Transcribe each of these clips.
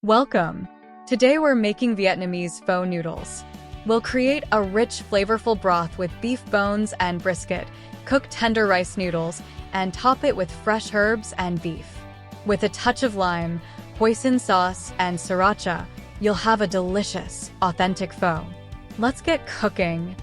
Welcome! Today we're making Vietnamese pho noodles. We'll create a rich, flavorful broth with beef bones and brisket, cook tender rice noodles, and top it with fresh herbs and beef. With a touch of lime, hoisin sauce, and sriracha, you'll have a delicious, authentic pho. Let's get cooking.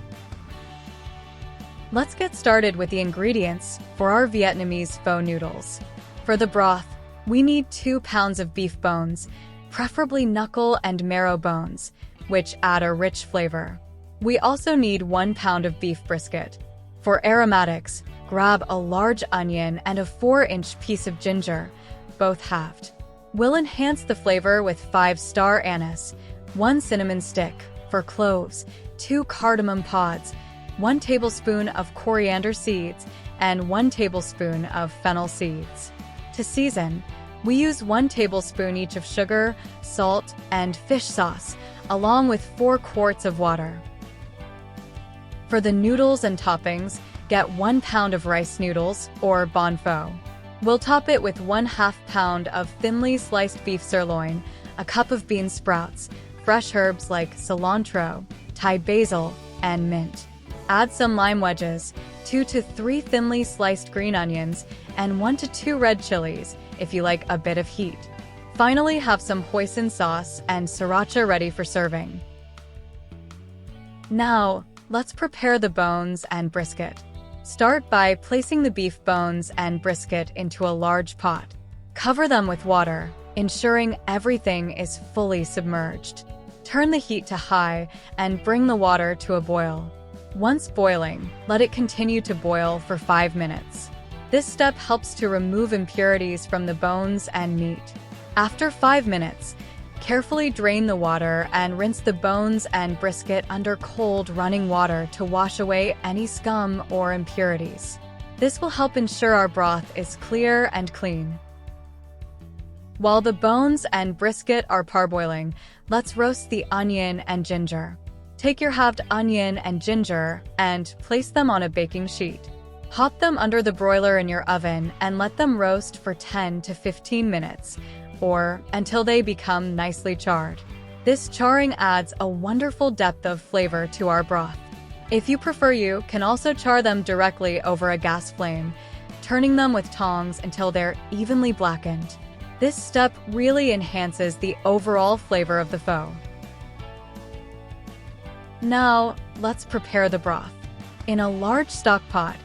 Let's get started with the ingredients for our Vietnamese pho noodles. For the broth, we need 2 pounds of beef bones, preferably knuckle and marrow bones, which add a rich flavor. We also need 1 pound of beef brisket. For aromatics, grab a large onion and a 4-inch piece of ginger, both halved. We'll enhance the flavor with 5-star anise, 1 cinnamon stick. For cloves, 2 cardamom pods, 1 tablespoon of coriander seeds, and 1 tablespoon of fennel seeds. To season, we use 1 tablespoon each of sugar, salt, and fish sauce, along with 4 quarts of water. For the noodles and toppings, get 1 pound of rice noodles, or banh pho. We'll top it with 1/2 pound of thinly sliced beef sirloin, a cup of bean sprouts, fresh herbs like cilantro, Thai basil, and mint. Add some lime wedges, 2 to 3 thinly sliced green onions, and 1 to 2 red chilies, if you like a bit of heat. Finally, have some hoisin sauce and sriracha ready for serving. Now, let's prepare the bones and brisket. Start by placing the beef bones and brisket into a large pot. Cover them with water, ensuring everything is fully submerged. Turn the heat to high and bring the water to a boil. Once boiling, let it continue to boil for 5 minutes. This step helps to remove impurities from the bones and meat. After 5 minutes, carefully drain the water and rinse the bones and brisket under cold running water to wash away any scum or impurities. This will help ensure our broth is clear and clean. While the bones and brisket are parboiling, let's roast the onion and ginger. Take your halved onion and ginger and place them on a baking sheet. Hop them under the broiler in your oven and let them roast for 10 to 15 minutes, or until they become nicely charred. This charring adds a wonderful depth of flavor to our broth. If you prefer, you can also char them directly over a gas flame, turning them with tongs until they're evenly blackened. This step really enhances the overall flavor of the pho. Now, let's prepare the broth. In a large stock pot,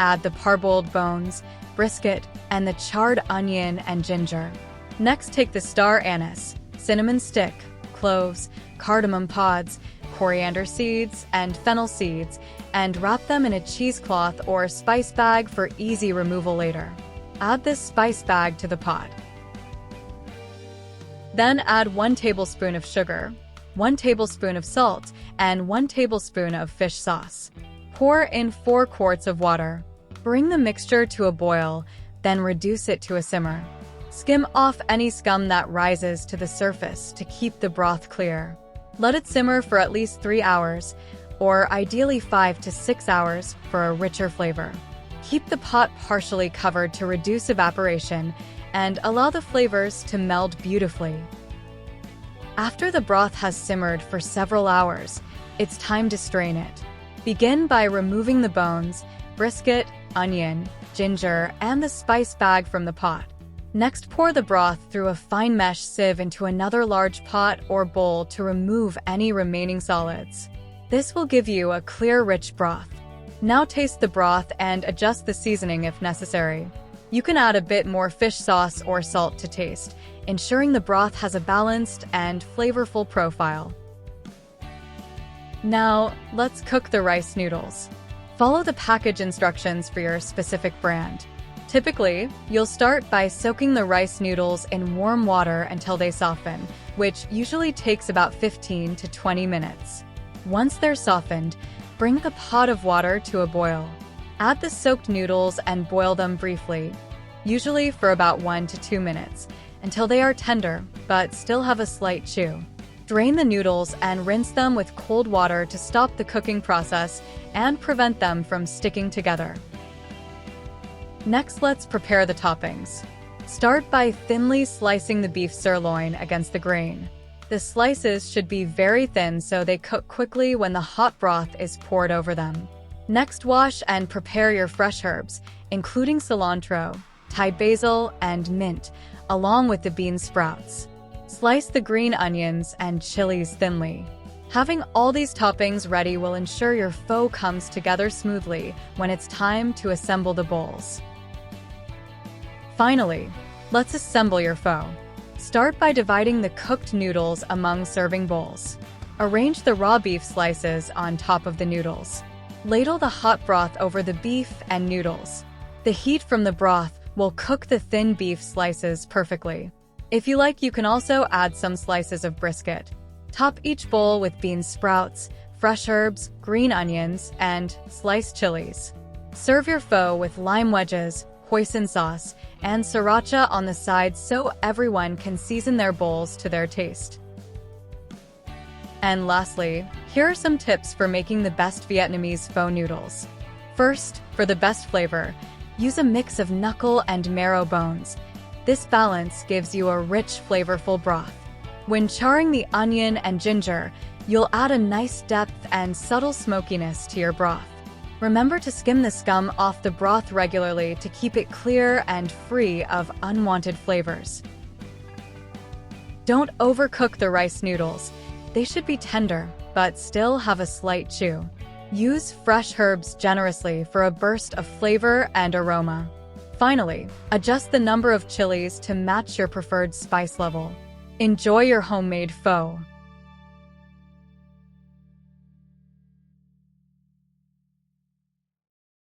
add the parboiled bones, brisket, and the charred onion and ginger. Next, take the star anise, cinnamon stick, cloves, cardamom pods, coriander seeds, and fennel seeds, and wrap them in a cheesecloth or spice bag for easy removal later. Add this spice bag to the pot. Then add 1 tablespoon of sugar, 1 tablespoon of salt, and 1 tablespoon of fish sauce. Pour in 4 quarts of water. Bring the mixture to a boil, then reduce it to a simmer. Skim off any scum that rises to the surface to keep the broth clear. Let it simmer for at least 3 hours, or ideally 5 to 6 hours for a richer flavor. Keep the pot partially covered to reduce evaporation and allow the flavors to meld beautifully. After the broth has simmered for several hours, it's time to strain it. Begin by removing the bones, brisket, onion, ginger, and the spice bag from the pot. Next, pour the broth through a fine mesh sieve into another large pot or bowl to remove any remaining solids. This will give you a clear, rich broth. Now taste the broth and adjust the seasoning if necessary. You can add a bit more fish sauce or salt to taste, ensuring the broth has a balanced and flavorful profile. Now, let's cook the rice noodles. Follow the package instructions for your specific brand. Typically, you'll start by soaking the rice noodles in warm water until they soften, which usually takes about 15 to 20 minutes. Once they're softened, bring the pot of water to a boil. Add the soaked noodles and boil them briefly, usually for about 1 to 2 minutes, until they are tender but still have a slight chew. Drain the noodles and rinse them with cold water to stop the cooking process and prevent them from sticking together. Next, let's prepare the toppings. Start by thinly slicing the beef sirloin against the grain. The slices should be very thin so they cook quickly when the hot broth is poured over them. Next, wash and prepare your fresh herbs, including cilantro, Thai basil, and mint, along with the bean sprouts. Slice the green onions and chilies thinly. Having all these toppings ready will ensure your pho comes together smoothly when it's time to assemble the bowls. Finally, let's assemble your pho. Start by dividing the cooked noodles among serving bowls. Arrange the raw beef slices on top of the noodles. Ladle the hot broth over the beef and noodles. The heat from the broth will cook the thin beef slices perfectly. If you like, you can also add some slices of brisket. Top each bowl with bean sprouts, fresh herbs, green onions, and sliced chilies. Serve your pho with lime wedges, hoisin sauce, and sriracha on the side so everyone can season their bowls to their taste. And lastly, here are some tips for making the best Vietnamese pho noodles. First, for the best flavor, use a mix of knuckle and marrow bones. This balance gives you a rich, flavorful broth. When charring the onion and ginger, you'll add a nice depth and subtle smokiness to your broth. Remember to skim the scum off the broth regularly to keep it clear and free of unwanted flavors. Don't overcook the rice noodles. They should be tender, but still have a slight chew. Use fresh herbs generously for a burst of flavor and aroma. Finally, adjust the number of chilies to match your preferred spice level. Enjoy your homemade pho.